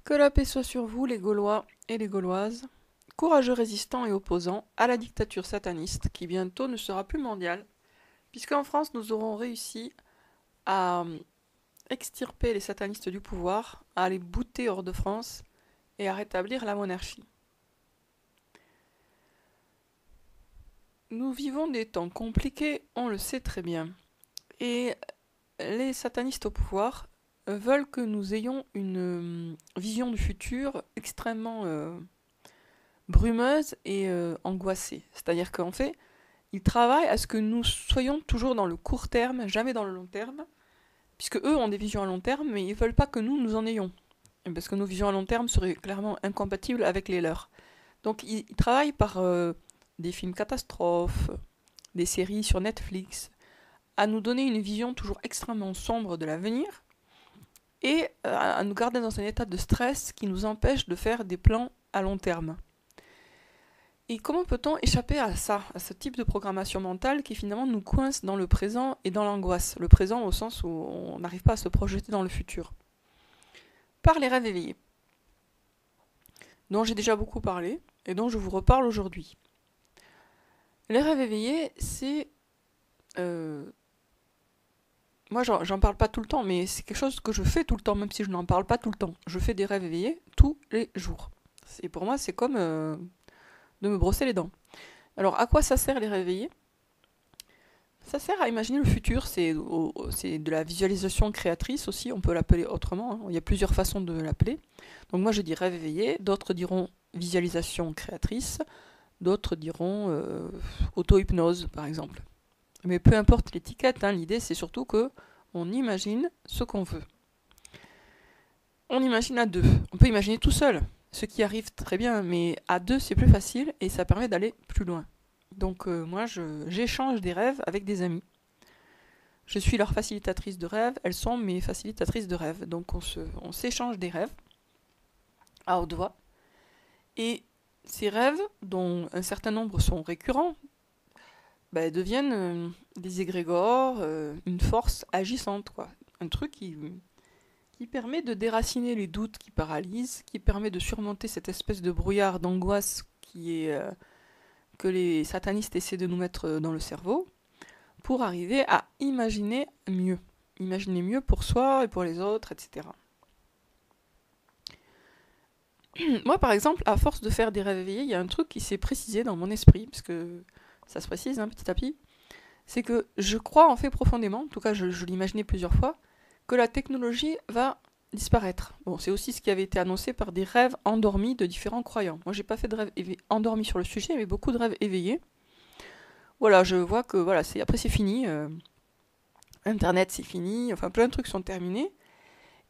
Que la paix soit sur vous, les Gaulois et les Gauloises, courageux résistants et opposants à la dictature sataniste qui bientôt ne sera plus mondiale, puisqu'en France nous aurons réussi à extirper les satanistes du pouvoir, à les bouter hors de France et à rétablir la monarchie. Nous vivons des temps compliqués, on le sait très bien, et les satanistes au pouvoir veulent que nous ayons une vision du futur extrêmement brumeuse et angoissée. C'est-à-dire qu'en fait, ils travaillent à ce que nous soyons toujours dans le court terme, jamais dans le long terme, puisque eux ont des visions à long terme, mais ils veulent pas que nous en ayons. Parce que nos visions à long terme seraient clairement incompatibles avec les leurs. Donc ils travaillent par des films catastrophes, des séries sur Netflix, à nous donner une vision toujours extrêmement sombre de l'avenir, et à nous garder dans un état de stress qui nous empêche de faire des plans à long terme. Et comment peut-on échapper à ça, à ce type de programmation mentale qui finalement nous coince dans le présent et dans l'angoisse? Le présent au sens où on n'arrive pas à se projeter dans le futur. Par les rêves éveillés, dont j'ai déjà beaucoup parlé et dont je vous reparle aujourd'hui. Les rêves éveillés, c'est... moi, j'en parle pas tout le temps, mais c'est quelque chose que je fais tout le temps, même si je n'en parle pas tout le temps. Je fais des rêves éveillés tous les jours. Et pour moi, c'est comme de me brosser les dents. Alors, à quoi ça sert les rêves éveillés? Ça sert à imaginer le futur, c'est de la visualisation créatrice aussi, on peut l'appeler autrement, hein. Il y a plusieurs façons de l'appeler. Donc moi je dis rêve éveillé, d'autres diront visualisation créatrice, d'autres diront auto-hypnose par exemple. Mais peu importe l'étiquette, hein, l'idée c'est surtout que on imagine ce qu'on veut. On imagine à deux, on peut imaginer tout seul, ce qui arrive très bien, mais à deux c'est plus facile et ça permet d'aller plus loin. Donc moi j'échange des rêves avec des amis. Je suis leur facilitatrice de rêve, elles sont mes facilitatrices de rêve. Donc on s'échange des rêves à haute voix. Et ces rêves, dont un certain nombre sont récurrents, deviennent des égrégores, une force agissante, quoi. Un truc qui permet de déraciner les doutes qui paralysent, qui permet de surmonter cette espèce de brouillard d'angoisse que les satanistes essaient de nous mettre dans le cerveau, pour arriver à imaginer mieux. Imaginer mieux pour soi et pour les autres, etc. Moi, par exemple, à force de faire des rêves éveillés, il y a un truc qui s'est précisé dans mon esprit, parce que ça se précise petit à petit, c'est que je crois en fait profondément, en tout cas je l'imaginais plusieurs fois, que la technologie va disparaître. Bon, c'est aussi ce qui avait été annoncé par des rêves endormis de différents croyants. Moi, j'ai pas fait de rêves endormis sur le sujet, mais beaucoup de rêves éveillés. Voilà, je vois que voilà, après c'est fini. Internet c'est fini, enfin plein de trucs sont terminés.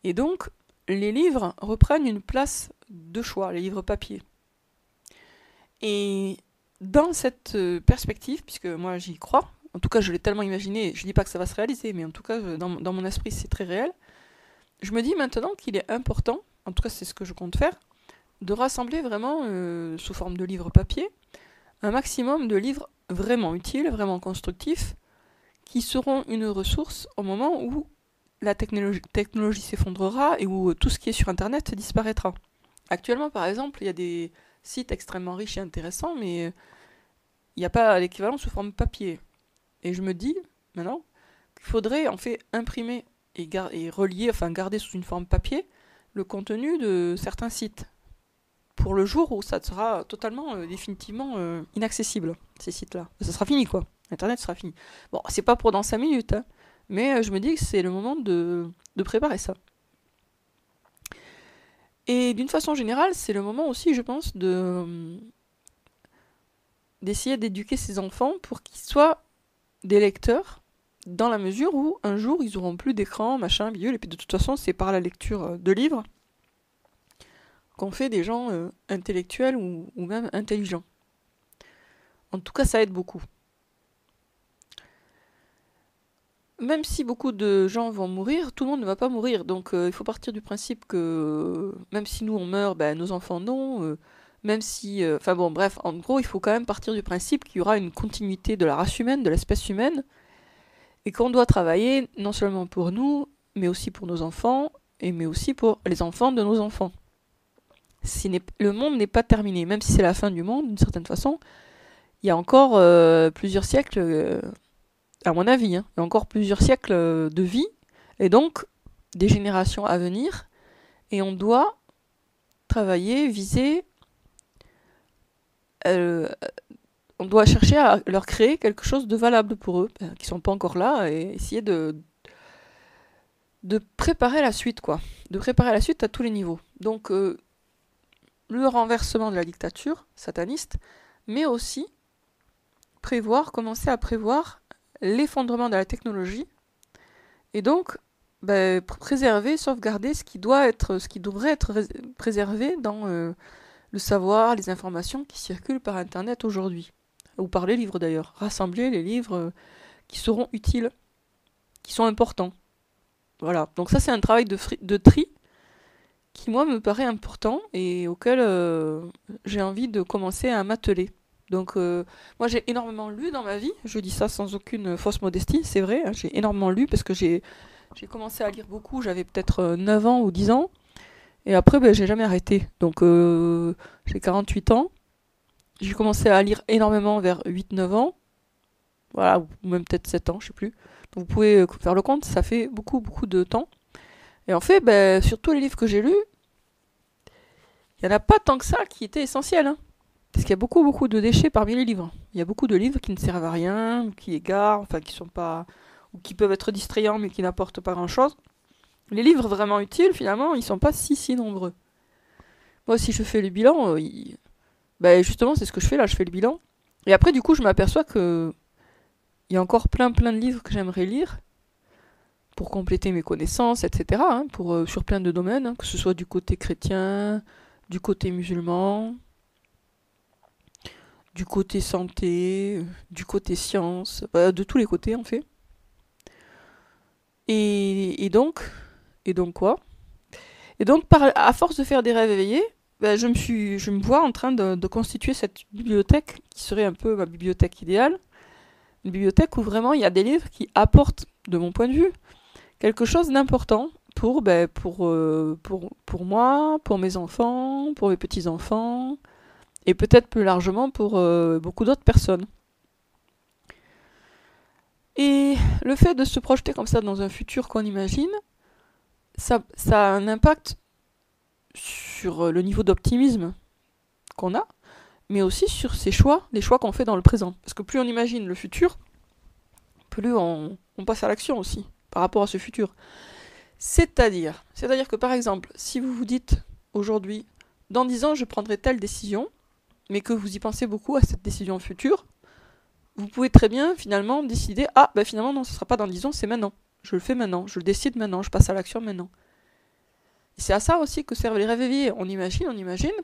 Et donc, les livres reprennent une place de choix, les livres papier. Et dans cette perspective, puisque moi j'y crois, en tout cas je l'ai tellement imaginé, je dis pas que ça va se réaliser, mais en tout cas dans mon esprit c'est très réel, je me dis maintenant qu'il est important, en tout cas c'est ce que je compte faire, de rassembler vraiment, sous forme de livres papier, un maximum de livres vraiment utiles, vraiment constructifs, qui seront une ressource au moment où la technologie s'effondrera et où tout ce qui est sur Internet disparaîtra. Actuellement, par exemple, il y a des sites extrêmement riches et intéressants, mais il n'y a pas l'équivalent sous forme papier. Et je me dis, maintenant, qu'il faudrait en fait imprimer et relier, enfin garder sous une forme papier, le contenu de certains sites. Pour le jour où ça sera totalement, définitivement inaccessible, ces sites-là. Ça sera fini, quoi. Internet sera fini. Bon, c'est pas pour dans 5 minutes, hein, mais je me dis que c'est le moment de préparer ça. Et d'une façon générale, c'est le moment aussi, je pense, d'essayer d'éduquer ces enfants pour qu'ils soient des lecteurs, dans la mesure où un jour ils auront plus d'écran, machin, bidule, et puis de toute façon c'est par la lecture de livres qu'on fait des gens intellectuels ou même intelligents. En tout cas, ça aide beaucoup. Même si beaucoup de gens vont mourir, tout le monde ne va pas mourir. Donc il faut partir du principe que même si nous on meurt, nos enfants non. Même si... Enfin bon, bref, en gros, il faut quand même partir du principe qu'il y aura une continuité de la race humaine, de l'espèce humaine, et qu'on doit travailler non seulement pour nous, mais aussi pour nos enfants, mais aussi pour les enfants de nos enfants. Le monde n'est pas terminé, même si c'est la fin du monde, d'une certaine façon. Il y a encore plusieurs siècles, à mon avis, hein, il y a encore plusieurs siècles de vie, et donc des générations à venir, et on doit travailler, viser, euh, on doit chercher à leur créer quelque chose de valable pour eux, qui sont pas encore là, et essayer de préparer la suite, quoi. De préparer la suite à tous les niveaux. Donc, le renversement de la dictature sataniste, mais aussi commencer à prévoir l'effondrement de la technologie, et donc préserver, sauvegarder ce qui devrait être préservé dans le savoir, les informations qui circulent par Internet aujourd'hui, ou par les livres d'ailleurs. Rassembler les livres qui seront utiles, qui sont importants. Voilà, donc ça c'est un travail de tri qui moi me paraît important et auquel j'ai envie de commencer à m'atteler. Donc moi j'ai énormément lu dans ma vie, je dis ça sans aucune fausse modestie, c'est vrai, hein, j'ai énormément lu parce que j'ai commencé à lire beaucoup, j'avais peut-être 9 ans ou 10 ans, et après j'ai jamais arrêté. Donc j'ai 48 ans, j'ai commencé à lire énormément vers 8-9 ans, voilà, ou même peut-être 7 ans, je sais plus. Donc vous pouvez faire le compte, ça fait beaucoup beaucoup de temps. Et en fait, sur tous les livres que j'ai lus, il n'y en a pas tant que ça qui étaient essentiels, hein. Parce qu'il y a beaucoup, beaucoup de déchets parmi les livres. Il y a beaucoup de livres qui ne servent à rien, qui égarent, enfin qui sont pas, ou qui peuvent être distrayants mais qui n'apportent pas grand-chose. Les livres vraiment utiles, finalement, ils sont pas si nombreux. Moi, si je fais le bilan, justement, c'est ce que je fais là, je fais le bilan. Et après, du coup, je m'aperçois que il y a encore plein de livres que j'aimerais lire pour compléter mes connaissances, etc. hein, sur plein de domaines, hein, que ce soit du côté chrétien, du côté musulman, du côté santé, du côté science, de tous les côtés en fait. Et donc quoi? Et donc à force de faire des rêves éveillés, je me vois en train de constituer cette bibliothèque qui serait un peu ma bibliothèque idéale. Une bibliothèque où vraiment il y a des livres qui apportent, de mon point de vue, quelque chose d'important pour moi, pour mes enfants, pour mes petits-enfants, et peut-être plus largement pour beaucoup d'autres personnes. Et le fait de se projeter comme ça dans un futur qu'on imagine, ça a un impact sur le niveau d'optimisme qu'on a, mais aussi sur les choix qu'on fait dans le présent. Parce que plus on imagine le futur, plus on passe à l'action aussi, par rapport à ce futur. C'est-à-dire que par exemple, si vous vous dites aujourd'hui, dans 10 ans je prendrai telle décision, mais que vous y pensez beaucoup à cette décision future, vous pouvez très bien finalement décider, finalement non, ce ne sera pas dans 10 ans, c'est maintenant. Je le fais maintenant, je le décide maintenant, je passe à l'action maintenant. Et c'est à ça aussi que servent les rêves éveillés. On imagine,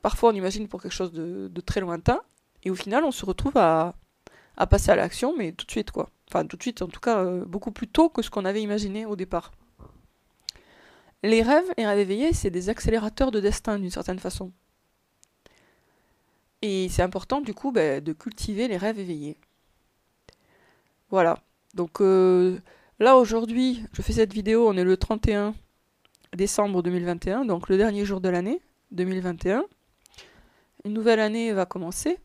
parfois on imagine pour quelque chose de très lointain, et au final on se retrouve à passer à l'action, mais tout de suite quoi. Enfin tout de suite, en tout cas beaucoup plus tôt que ce qu'on avait imaginé au départ. Les rêves éveillés, c'est des accélérateurs de destin d'une certaine façon. Et c'est important du coup de cultiver les rêves éveillés. Voilà. Donc là aujourd'hui, je fais cette vidéo, on est le 31 décembre 2021, donc le dernier jour de l'année 2021. Une nouvelle année va commencer,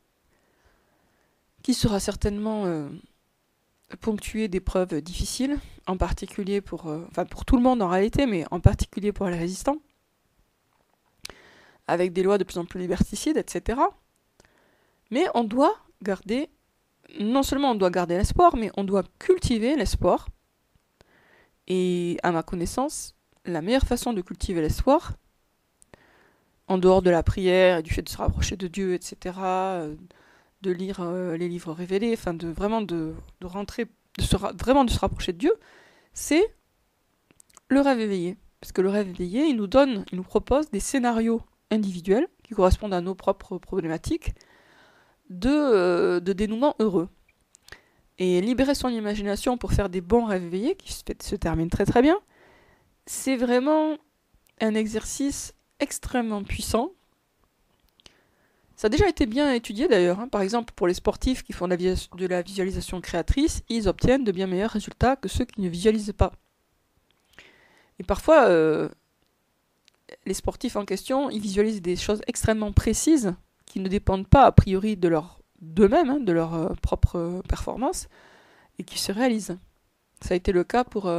qui sera certainement ponctuée d'épreuves difficiles, en particulier pour tout le monde en réalité, mais en particulier pour les résistants, avec des lois de plus en plus liberticides, etc. Mais on doit garder, non seulement on doit garder l'espoir, mais on doit cultiver l'espoir. Et à ma connaissance, la meilleure façon de cultiver l'espoir, en dehors de la prière et du fait de se rapprocher de Dieu, etc., de lire les livres révélés, enfin de se rapprocher de Dieu, c'est le rêve éveillé. Parce que le rêve éveillé, il nous propose des scénarios individuels qui correspondent à nos propres problématiques de dénouement heureux. Et libérer son imagination pour faire des bons rêves éveillés, qui se terminent très très bien, c'est vraiment un exercice extrêmement puissant. Ça a déjà été bien étudié d'ailleurs, hein. Par exemple, pour les sportifs qui font de la visualisation créatrice, ils obtiennent de bien meilleurs résultats que ceux qui ne visualisent pas. Et parfois, les sportifs en question, ils visualisent des choses extrêmement précises qui ne dépendent pas a priori d'eux-mêmes, hein, de leur propre performance, et qui se réalisent. Ça a été le cas pour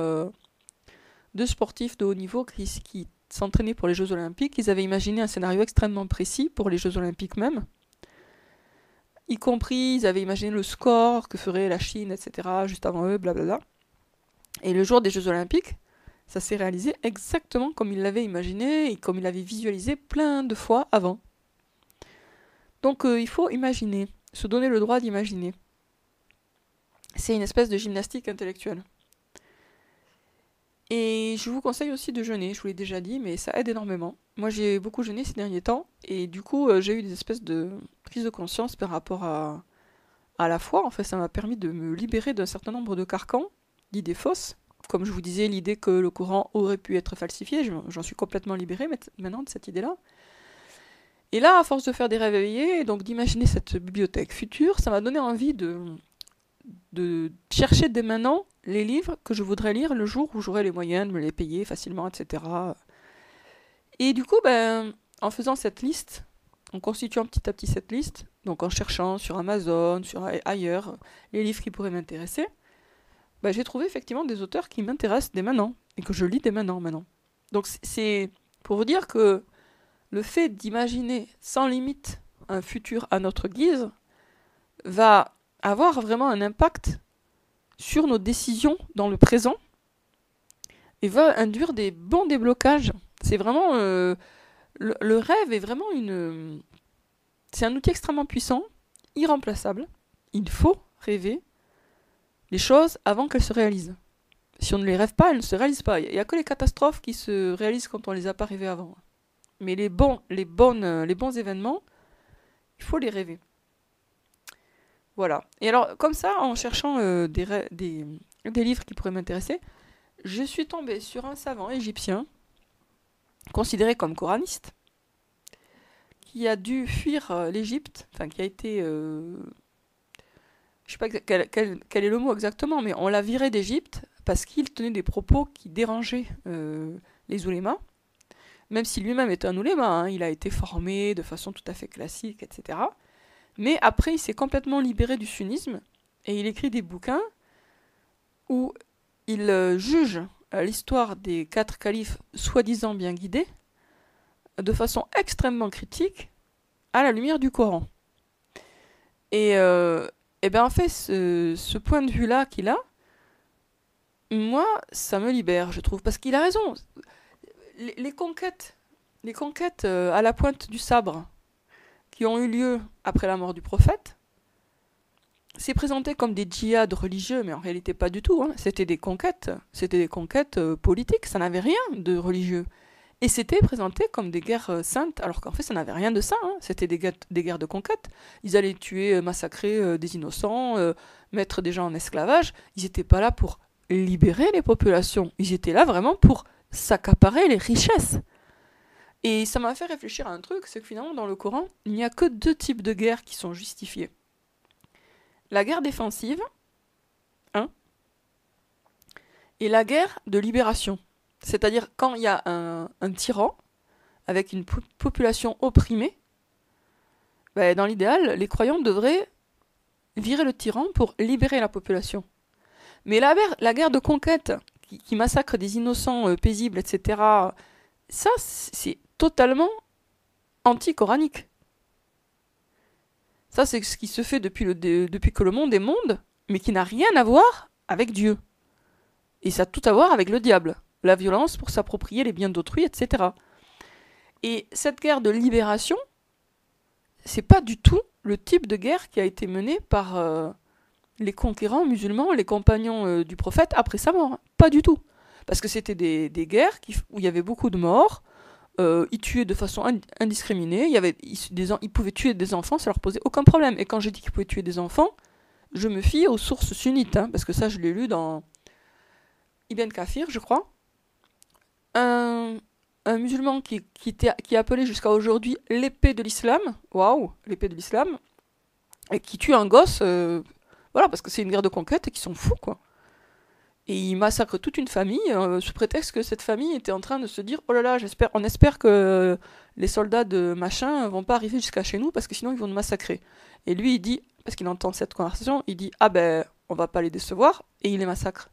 deux sportifs de haut niveau qui s'entraînaient pour les Jeux Olympiques. Ils avaient imaginé un scénario extrêmement précis pour les Jeux Olympiques même, y compris ils avaient imaginé le score que ferait la Chine, etc., juste avant eux, blablabla. Et le jour des Jeux Olympiques, ça s'est réalisé exactement comme ils l'avaient imaginé et comme ils l'avaient visualisé plein de fois avant. Donc il faut imaginer, se donner le droit d'imaginer. C'est une espèce de gymnastique intellectuelle. Et je vous conseille aussi de jeûner, je vous l'ai déjà dit, mais ça aide énormément. Moi j'ai beaucoup jeûné ces derniers temps, et du coup j'ai eu des espèces de prise de conscience par rapport à la foi. En fait, ça m'a permis de me libérer d'un certain nombre de carcans, d'idées fausses. Comme je vous disais, l'idée que le Coran aurait pu être falsifié, j'en suis complètement libérée maintenant de cette idée-là. Et là, à force de faire des rêves éveillés, et donc d'imaginer cette bibliothèque future, ça m'a donné envie de chercher dès maintenant les livres que je voudrais lire le jour où j'aurai les moyens de me les payer facilement, etc. Et du coup, en faisant cette liste, en constituant petit à petit cette liste, donc en cherchant sur Amazon, sur ailleurs, les livres qui pourraient m'intéresser, j'ai trouvé effectivement des auteurs qui m'intéressent dès maintenant, et que je lis dès maintenant. Donc c'est pour vous dire que le fait d'imaginer sans limite un futur à notre guise va avoir vraiment un impact sur nos décisions dans le présent et va induire des bons déblocages. C'est vraiment... le rêve est vraiment c'est un outil extrêmement puissant, irremplaçable. Il faut rêver les choses avant qu'elles se réalisent. Si on ne les rêve pas, elles ne se réalisent pas. Il n'y a que les catastrophes qui se réalisent quand on ne les a pas rêvées avant. Mais les bons événements, il faut les rêver. Voilà. Et alors, comme ça, en cherchant des livres qui pourraient m'intéresser, je suis tombée sur un savant égyptien, considéré comme coraniste, qui a dû fuir l'Égypte, enfin qui a été... je sais pas quel est le mot exactement, mais on l'a viré d'Égypte parce qu'il tenait des propos qui dérangeaient les oulémas, même si lui-même est un ouléma, hein, il a été formé de façon tout à fait classique, etc. Mais après, il s'est complètement libéré du sunnisme, et il écrit des bouquins où il juge l'histoire des 4 califes soi-disant bien guidés de façon extrêmement critique à la lumière du Coran. Et en fait, ce point de vue-là qu'il a, moi, ça me libère, je trouve, parce qu'il a raison. Les conquêtes à la pointe du sabre qui ont eu lieu après la mort du prophète, c'est présenté comme des djihad religieux, mais en réalité pas du tout. Hein. C'était des conquêtes politiques, ça n'avait rien de religieux. Et c'était présenté comme des guerres saintes, alors qu'en fait ça n'avait rien de saint. Hein. C'était des guerres de conquête. Ils allaient tuer, massacrer des innocents, mettre des gens en esclavage. Ils n'étaient pas là pour libérer les populations. Ils étaient là vraiment pour s'accaparer les richesses. Et ça m'a fait réfléchir à un truc, c'est que finalement dans le Coran, il n'y a que 2 types de guerres qui sont justifiées. La guerre défensive, et la guerre de libération. C'est-à-dire quand il y a un tyran avec une population opprimée, dans l'idéal, les croyants devraient virer le tyran pour libérer la population. Mais la guerre de conquête, qui massacre des innocents paisibles, etc., ça, c'est totalement anti-coranique. Ça, c'est ce qui se fait depuis que le monde est monde, mais qui n'a rien à voir avec Dieu. Et ça a tout à voir avec le diable. La violence pour s'approprier les biens d'autrui, etc. Et cette guerre de libération, c'est pas du tout le type de guerre qui a été menée par les conquérants musulmans, les compagnons du prophète après sa mort. Pas du tout. Parce que c'était des guerres où il y avait beaucoup de morts, ils tuaient de façon indiscriminée, ils pouvaient tuer des enfants, ça leur posait aucun problème. Et quand je dis qu'ils pouvaient tuer des enfants, je me fie aux sources sunnites, parce que ça je l'ai lu dans Ibn Kathir, je crois. Un musulman qui est appelé jusqu'à aujourd'hui l'épée de l'islam, waouh, l'épée de l'islam, et qui tue un gosse, voilà, parce que c'est une guerre de conquête et qu'ils sont fous, quoi. Et il massacre toute une famille sous prétexte que cette famille était en train de se dire oh là là, on espère que les soldats de machin vont pas arriver jusqu'à chez nous parce que sinon ils vont nous massacrer. Et lui il dit, parce qu'il entend cette conversation, il dit ah ben on va pas les décevoir et il les massacre.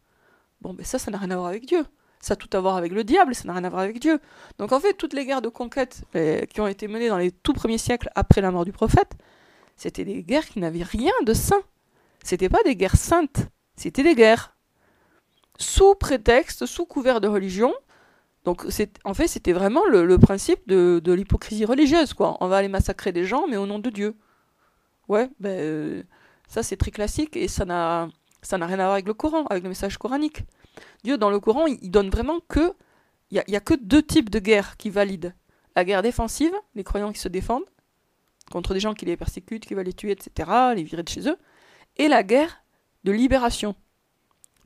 Bon ben ça n'a rien à voir avec Dieu. Ça a tout à voir avec le diable, ça n'a rien à voir avec Dieu. Donc en fait toutes les guerres de conquête qui ont été menées dans les tout premiers siècles après la mort du prophète, c'était des guerres qui n'avaient rien de saint. C'était pas des guerres saintes, c'était des guerres sous prétexte, sous couvert de religion. Donc en fait c'était vraiment le principe de l'hypocrisie religieuse, quoi. On va aller massacrer des gens mais au nom de Dieu. Ouais, ça c'est très classique et ça n'a rien à voir avec le Coran, avec le message coranique. Dieu dans le Coran il donne vraiment que il y a que deux types de guerres qui valident. La guerre défensive, les croyants qui se défendent contre des gens qui les persécutent, qui veulent les tuer, etc., les virer de chez eux, et la guerre de libération.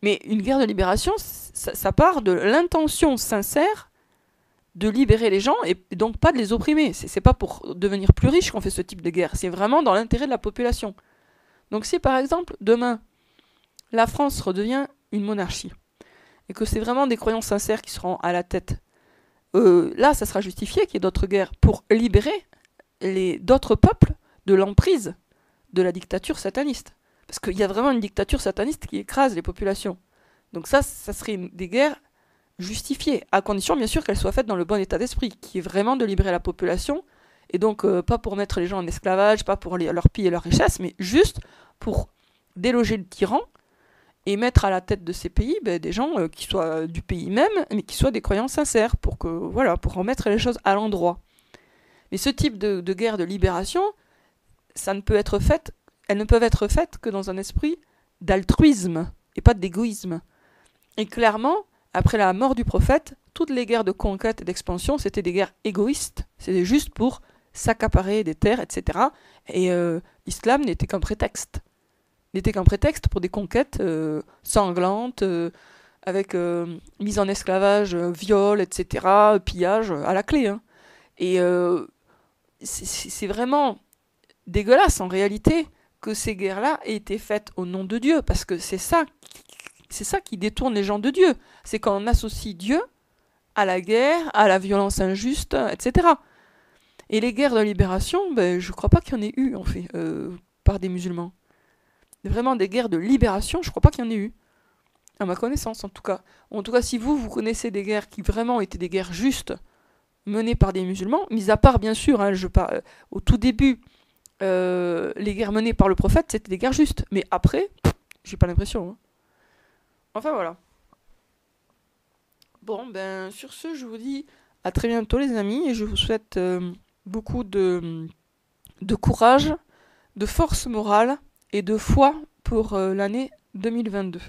Mais une guerre de libération, ça part de l'intention sincère de libérer les gens et donc pas de les opprimer. C'est pas pour devenir plus riche qu'on fait ce type de guerre, c'est vraiment dans l'intérêt de la population. Donc si par exemple demain la France redevient une monarchie et que c'est vraiment des croyants sincères qui seront à la tête, là ça sera justifié qu'il y ait d'autres guerres pour libérer d'autres peuples de l'emprise de la dictature sataniste. Parce qu'il y a vraiment une dictature sataniste qui écrase les populations. Donc ça serait des guerres justifiées, à condition bien sûr qu'elles soient faites dans le bon état d'esprit, qui est vraiment de libérer la population, et donc pas pour mettre les gens en esclavage, pas pour leur piller leurs richesses, mais juste pour déloger le tyran, et mettre à la tête de ces pays des gens qui soient du pays même, mais qui soient des croyants sincères, pour remettre les choses à l'endroit. Mais ce type de guerre de libération, elles ne peuvent être faites que dans un esprit d'altruisme et pas d'égoïsme. Et clairement, après la mort du prophète, toutes les guerres de conquête et d'expansion, c'était des guerres égoïstes. C'était juste pour s'accaparer des terres, etc. Et l'islam n'était qu'un prétexte. N'était qu'un prétexte pour des conquêtes sanglantes, avec mise en esclavage, viol, etc., pillage à la clé. Hein. Et c'est vraiment dégueulasse en réalité que ces guerres-là aient été faites au nom de Dieu, parce que c'est ça qui détourne les gens de Dieu. C'est quand on associe Dieu à la guerre, à la violence injuste, etc. Et les guerres de libération, je crois pas qu'il y en ait eu, en fait, par des musulmans. Vraiment des guerres de libération, je crois pas qu'il y en ait eu. À ma connaissance, en tout cas. En tout cas, si vous connaissez des guerres qui vraiment étaient des guerres justes, menées par des musulmans, mis à part, bien sûr, au tout début, les guerres menées par le prophète, c'était des guerres justes. Mais après, j'ai pas l'impression. Hein. Enfin, voilà. Bon, sur ce, je vous dis à très bientôt, les amis, et je vous souhaite beaucoup de courage, de force morale et de foi pour l'année 2022.